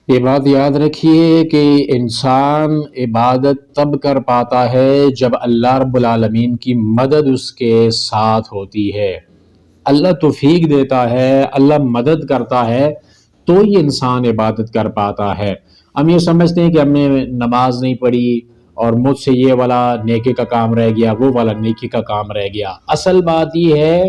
یہ بات یاد رکھیے کہ انسان عبادت تب کر پاتا ہے جب اللہ رب العالمین کی مدد اس کے ساتھ ہوتی ہے، اللہ توفیق دیتا ہے، اللہ مدد کرتا ہے تو یہ انسان عبادت کر پاتا ہے۔ ہم یہ سمجھتے ہیں کہ ہم نے نماز نہیں پڑھی اور مجھ سے یہ والا نیکی کا کام رہ گیا، وہ والا نیکی کا کام رہ گیا۔ اصل بات یہ ہے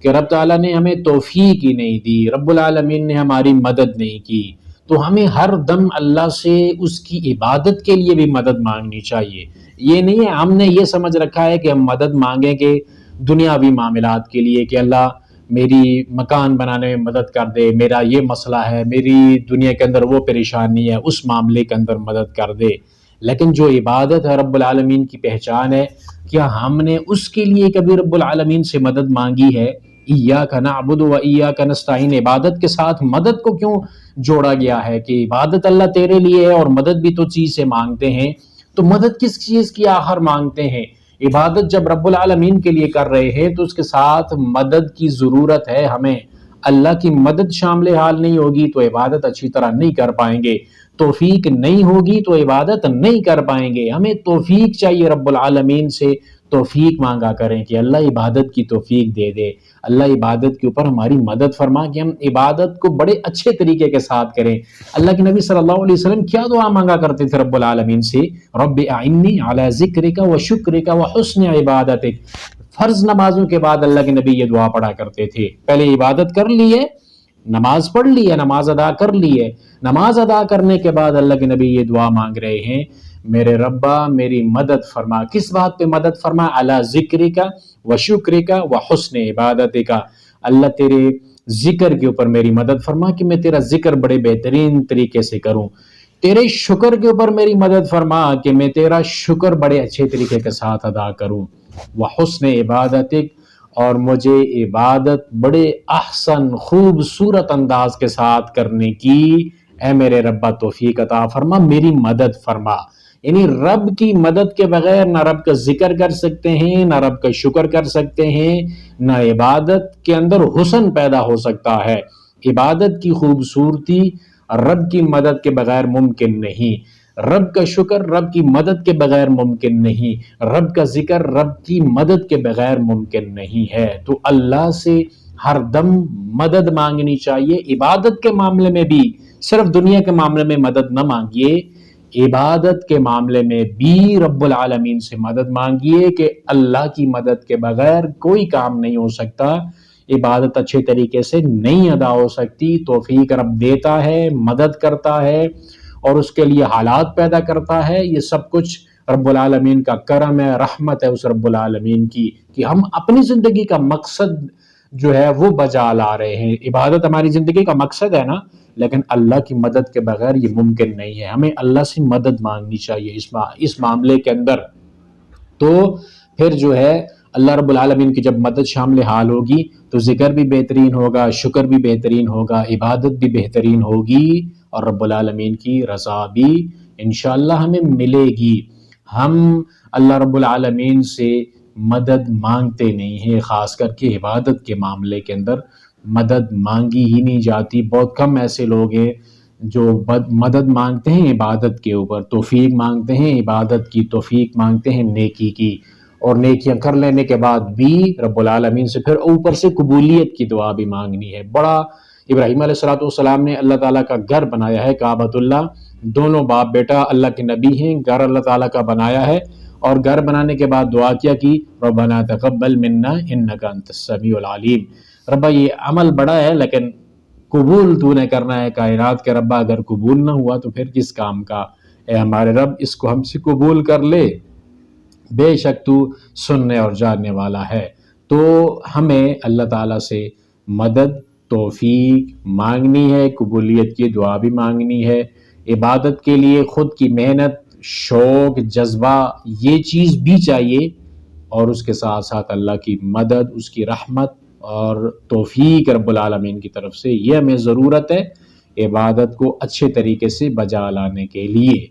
کہ رب تعالیٰ نے ہمیں توفیق ہی نہیں دی، رب العالمین نے ہماری مدد نہیں کی، تو ہمیں ہر دم اللہ سے اس کی عبادت کے لیے بھی مدد مانگنی چاہیے۔ یہ نہیں ہے ہم نے یہ سمجھ رکھا ہے کہ ہم مدد مانگیں گے دنیاوی معاملات کے لیے کہ اللہ میری مکان بنانے میں مدد کر دے، میرا یہ مسئلہ ہے، میری دنیا کے اندر وہ پریشانی ہے، اس معاملے کے اندر مدد کر دے۔ لیکن جو عبادت ہے رب العالمین کی پہچان ہے، کیا ہم نے اس کے لیے کبھی رب العالمین سے مدد مانگی ہے؟ ایاک نعبد و ایاک نستعین، عبادت کے ساتھ مدد کو کیوں جوڑا گیا ہے کہ عبادت اللہ تیرے لیے ہے اور مدد بھی تو چیز سے مانگتے ہیں؟ تو مدد کس چیز کی آخر مانگتے ہیں؟ عبادت جب رب العالمین کے لیے کر رہے ہیں تو اس کے ساتھ مدد کی ضرورت ہے ہمیں۔ اللہ کی مدد شامل حال نہیں ہوگی تو عبادت اچھی طرح نہیں کر پائیں گے، توفیق نہیں ہوگی تو عبادت نہیں کر پائیں گے۔ ہمیں توفیق چاہیے، رب العالمین سے توفیق مانگا کریں کہ اللہ عبادت کی توفیق دے دے، اللہ عبادت کے اوپر ہماری مدد فرما کہ ہم عبادت کو بڑے اچھے طریقے کے ساتھ کریں۔ اللہ کے نبی صلی اللہ علیہ وسلم کیا دعا مانگا کرتے تھے رب العالمین سے؟ رب اعنی علی ذکرک و شکرک و حسن عبادتک۔ فرض نمازوں کے بعد اللہ کے نبی یہ دعا پڑھا کرتے تھے۔ پہلے عبادت کر لی ہے، نماز پڑھ لی ہے، نماز ادا کر لی ہے، نماز ادا کرنے کے بعد اللہ کے نبی یہ دعا مانگ رہے ہیں، میرے ربا میری مدد فرما۔ کس بات پہ مدد فرما؟ علی ذکرک و شکرک و حسن عبادتک، اللہ تیرے ذکر کے اوپر میری مدد فرما کہ میں تیرا ذکر بڑے بہترین طریقے سے کروں، تیرے شکر کے اوپر میری مدد فرما کہ میں تیرا شکر بڑے اچھے طریقے کے ساتھ ادا کروں، وحسن عبادتک، اور مجھے عبادت بڑے احسن خوبصورت انداز کے ساتھ کرنے کی اے میرے ربا توفیق عطا فرما، میری مدد فرما۔ یعنی رب کی مدد کے بغیر نہ رب کا ذکر کر سکتے ہیں، نہ رب کا شکر کر سکتے ہیں، نہ عبادت کے اندر حسن پیدا ہو سکتا ہے۔ عبادت کی خوبصورتی رب کی مدد کے بغیر ممکن نہیں، رب کا شکر رب کی مدد کے بغیر ممکن نہیں، رب کا ذکر رب کی مدد کے بغیر ممکن نہیں ہے۔ تو اللہ سے ہر دم مدد مانگنی چاہیے، عبادت کے معاملے میں بھی، صرف دنیا کے معاملے میں مدد نہ مانگیے، عبادت کے معاملے میں بھی رب العالمین سے مدد مانگیے کہ اللہ کی مدد کے بغیر کوئی کام نہیں ہو سکتا، عبادت اچھے طریقے سے نہیں ادا ہو سکتی۔ توفیق رب دیتا ہے، مدد کرتا ہے اور اس کے لیے حالات پیدا کرتا ہے، یہ سب کچھ رب العالمین کا کرم ہے، رحمت ہے اس رب العالمین کی کہ ہم اپنی زندگی کا مقصد جو ہے وہ بجا لا رہے ہیں۔ عبادت ہماری زندگی کا مقصد ہے نا، لیکن اللہ کی مدد کے بغیر یہ ممکن نہیں ہے۔ ہمیں اللہ سے مدد مانگنی چاہیے اس معاملے کے اندر۔ تو پھر جو ہے اللہ رب العالمین کی جب مدد شامل حال ہوگی تو ذکر بھی بہترین ہوگا، شکر بھی بہترین ہوگا، عبادت بھی بہترین ہوگی اور رب العالمین کی رضا بھی انشاءاللہ ہمیں ملے گی۔ ہم اللہ رب العالمین سے مدد مانگتے نہیں ہیں، خاص کر کے عبادت کے معاملے کے اندر مدد مانگی ہی نہیں جاتی۔ بہت کم ایسے لوگ ہیں جو مدد مانگتے ہیں عبادت کے اوپر، توفیق مانگتے ہیں عبادت کی، توفیق مانگتے ہیں نیکی کی، اور نیکیاں کر لینے کے بعد بھی رب العالمین سے پھر اوپر سے قبولیت کی دعا بھی مانگنی ہے۔ بڑا ابراہیم علیہ السلام نے اللہ تعالیٰ کا گھر بنایا ہے، کعبۃ اللہ، دونوں باپ بیٹا اللہ کے نبی ہیں، گھر اللہ تعالیٰ کا بنایا ہے، اور گھر بنانے کے بعد دعا کیا کی ربنا تقبل منا انک انت السمیع العلیم، ربا یہ عمل بڑا ہے لیکن قبول تو نے کرنا ہے کائنات کے ربا، اگر قبول نہ ہوا تو پھر کس کام کا، اے ہمارے رب اس کو ہم سے قبول کر لے، بے شک تو سننے اور جاننے والا ہے۔ تو ہمیں اللہ تعالیٰ سے مدد توفیق مانگنی ہے، قبولیت کی دعا بھی مانگنی ہے، عبادت کے لیے خود کی محنت، شوق، جذبہ، یہ چیز بھی چاہیے، اور اس کے ساتھ ساتھ اللہ کی مدد، اس کی رحمت اور توفیق رب العالمین کی طرف سے، یہ ہمیں ضرورت ہے عبادت کو اچھے طریقے سے بجا لانے کے لیے۔